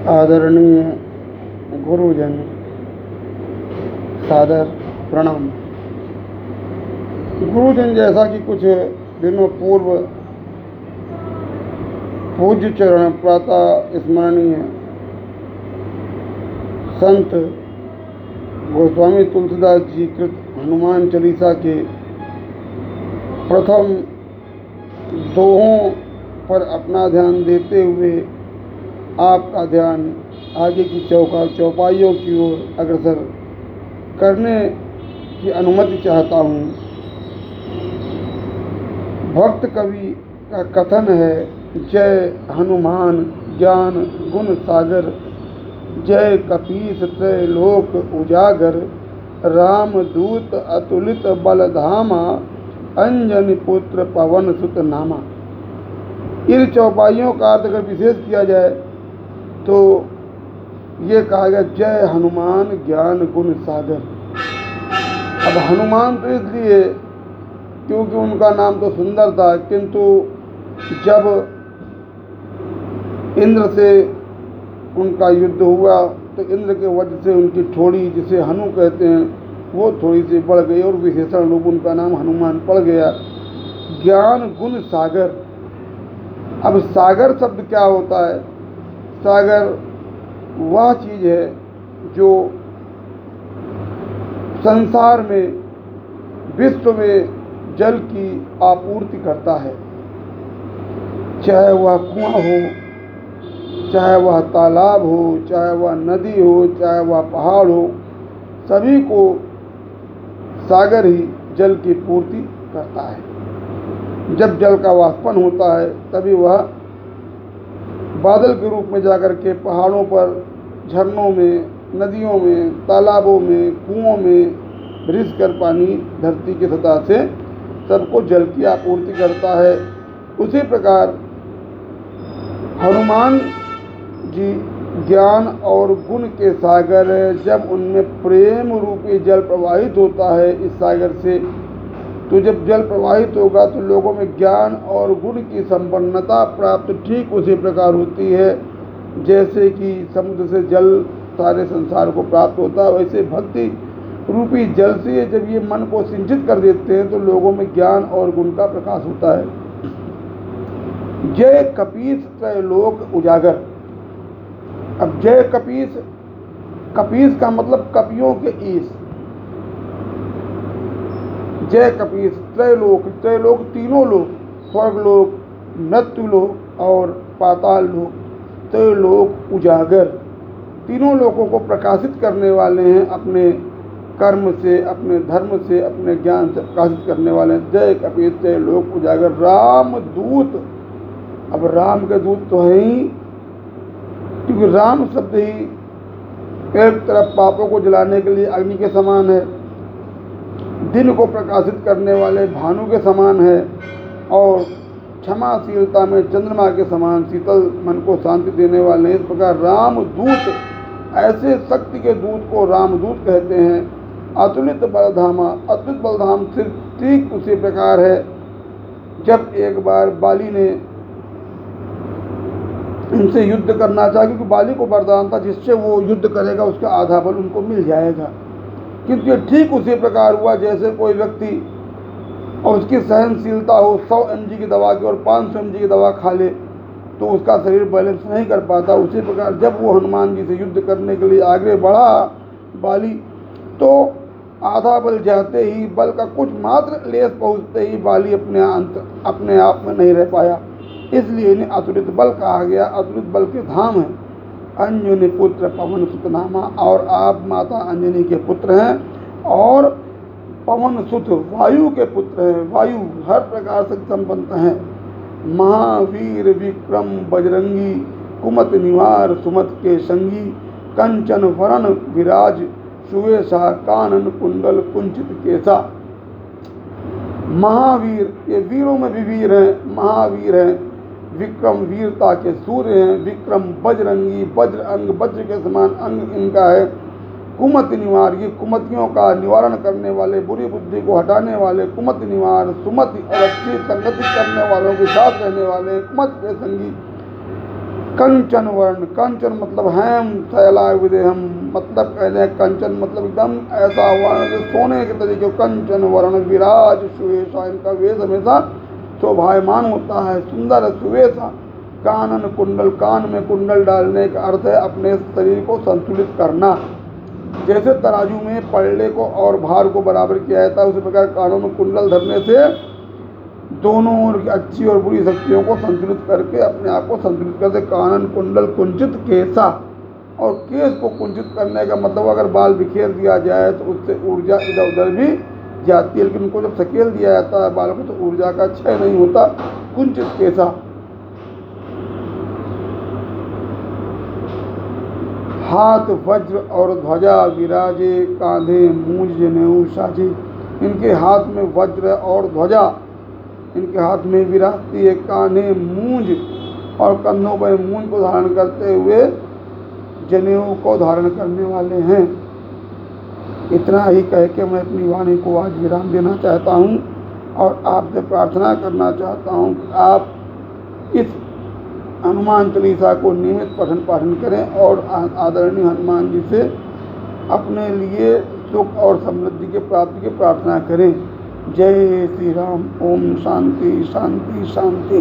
आदरणीय गुरुजन, सादर प्रणाम। गुरुजन, जैसा कि कुछ दिनों पूर्व पूज्य चरण प्रातः स्मरणीय संत गोस्वामी तुलसीदास जी कृत हनुमान चालीसा के प्रथम दोहों पर अपना ध्यान देते हुए आपका ध्यान आगे की चौपाइयों की ओर अग्रसर करने की अनुमति चाहता हूँ। भक्त कवि का कथन है, जय हनुमान ज्ञान गुण सागर, जय कपीस त्रैलोक उजागर, राम दूत अतुलित बल धामा, अंजनी पुत्र पवन सुत नामा। इन चौपाइयों का अर्थ अगर विशेष किया जाए तो ये कहा गया, जय हनुमान ज्ञान गुण सागर। अब हनुमान तो इसलिए क्योंकि उनका नाम तो सुंदर था, किंतु जब इंद्र से उनका युद्ध हुआ तो इंद्र के वजह से उनकी ठोड़ी, जिसे हनु कहते हैं, वो थोड़ी सी बढ़ गई और विशेषण रूप उनका नाम हनुमान पड़ गया। ज्ञान गुण सागर। अब सागर शब्द क्या होता है? सागर वह चीज़ है जो संसार में, विश्व में जल की आपूर्ति करता है। चाहे वह कुआं हो, चाहे वह तालाब हो, चाहे वह नदी हो, चाहे वह पहाड़ हो, सभी को सागर ही जल की पूर्ति करता है। जब जल का वाष्पन होता है तभी वह बादल के रूप में जाकर के पहाड़ों पर, झरनों में, नदियों में, तालाबों में, कुओं में रिस कर पानी धरती की सतह से सबको जल की आपूर्ति करता है। उसी प्रकार हनुमान जी ज्ञान और गुण के सागर, जब उनमें प्रेम रूपी जल प्रवाहित होता है इस सागर से, तो जब जल प्रवाहित होगा तो लोगों में ज्ञान और गुण की संपन्नता प्राप्त ठीक उसी प्रकार होती है जैसे कि समुद्र से जल सारे संसार को प्राप्त होता है। वैसे भक्ति रूपी जल से जब ये मन को सिंचित कर देते हैं तो लोगों में ज्ञान और गुण का प्रकाश होता है। जय कपीस त्रैलोक उजागर। अब जय कपीस, कपीस का मतलब कपियों के ईश। जय कपीस त्रैलोक, त्रैलोक तीनों लोक, स्वर्गलोक, मृत्युलोक और पाताल लोक, त्रैलोक उजागर, तीनों लोकों को प्रकाशित करने वाले हैं अपने कर्म से, अपने धर्म से, अपने ज्ञान से प्रकाशित करने वाले हैं। जय कपीस त्रैलोक उजागर। राम दूत। अब राम के दूत तो है ही, क्योंकि राम शब्द ही एक तरफ पापों को जलाने के लिए अग्नि के समान है, दिन को प्रकाशित करने वाले भानु के समान है, और क्षमाशीलता में चंद्रमा के समान शीतल मन को शांति देने वाले। इस प्रकार रामदूत, ऐसे शक्ति के दूत को रामदूत कहते हैं। अतुलित बलधामा। अतुलित बलधाम सिर्फ ठीक उसी प्रकार है जब एक बार बाली ने इनसे युद्ध करना चाहा, क्योंकि बाली को वरदान था जिससे वो युद्ध करेगा उसका आधा बल उनको मिल जाएगा। किंतु ये ठीक उसी प्रकार हुआ जैसे कोई व्यक्ति और उसकी सहनशीलता हो 100 mg की दवा की और 500 mg की दवा खा ले तो उसका शरीर बैलेंस नहीं कर पाता। उसी प्रकार जब वो हनुमान जी से युद्ध करने के लिए आगे बढ़ा बाली, तो आधा बल जाते ही, बल का कुछ मात्र लेस पहुँचते ही बाली अपने आप में नहीं रह पाया। इसलिए इन्हें अतुलित बल कहा गया। अतुलित बल के धाम है। अंजनी पुत्र पवन सुत नामा। और आप माता अंजनी के पुत्र हैं और पवन सुत वायु के पुत्र हैं। वायु हर प्रकार से संपन्न हैं। महावीर विक्रम बजरंगी, कुमत निवार सुमत के संगी, कंचन वरण विराज सुवेशा, कानन कुंडल कुंचित केसा। महावीर, ये वीरों में भी वीर हैं, महावीर हैं। विक्रम, वीरता के सूर्य हैं। विक्रम, बजरंगी, वज्र अंग, वज्र के समान अंग इनका है। कुमत निवार, ये कुमतियों का निवारण करने वाले, बुरी बुद्धि को हटाने वाले। कुमत निवार, सुमति और अच्छी संगति करने वालों के साथ रहने वाले। कुमत के संगी, कंचन वर्ण, कंचन मतलब हेम शैला विदेहम, मतलब कहते हैं कंचन मतलब एकदम ऐसा वर्ण जो सोने के तरीके, कंचन वर्ण विराज सुवेशा, इनका वेश हमेशा शोभायमान होता है, सुंदर सुवेशा। कानन कुंडल, कान में कुंडल डालने का अर्थ है अपने शरीर को संतुलित करना। जैसे तराजू में पल्ले को और भार को बराबर किया जाता है, उसी प्रकार कानों में कुंडल धरने से दोनों ओर की अच्छी और बुरी शक्तियों को संतुलित करके अपने आप को संतुलित करते। कानन कुंडल कुंचित केसा, और केस को कुंचित करने का मतलब अगर बाल बिखेर दिया जाए तो उससे ऊर्जा इधर उधर भी जाती है, लेकिन उनको जब सकेल दिया जाता है बाल को तो ऊर्जा का क्षय नहीं होता। कुंचित केसा। हाथ वज्र और ध्वजा विराजे, कांधे मूंज जनेऊ साजे। इनके हाथ में वज्र और ध्वजा इनके हाथ में विराजती है, कान्हे मूंज और कंधों पर मूंज को धारण करते हुए जनेऊ को धारण करने वाले हैं। इतना ही कह के मैं अपनी वाणी को आज विराम देना चाहता हूँ और आपसे प्रार्थना करना चाहता हूँ कि आप इस हनुमान चालीसा को नियमित पठन पाठन करें और आदरणीय हनुमान जी से अपने लिए सुख और समृद्धि के प्राप्ति की प्रार्थना करें। जय श्री राम। ओम शांति शांति शांति।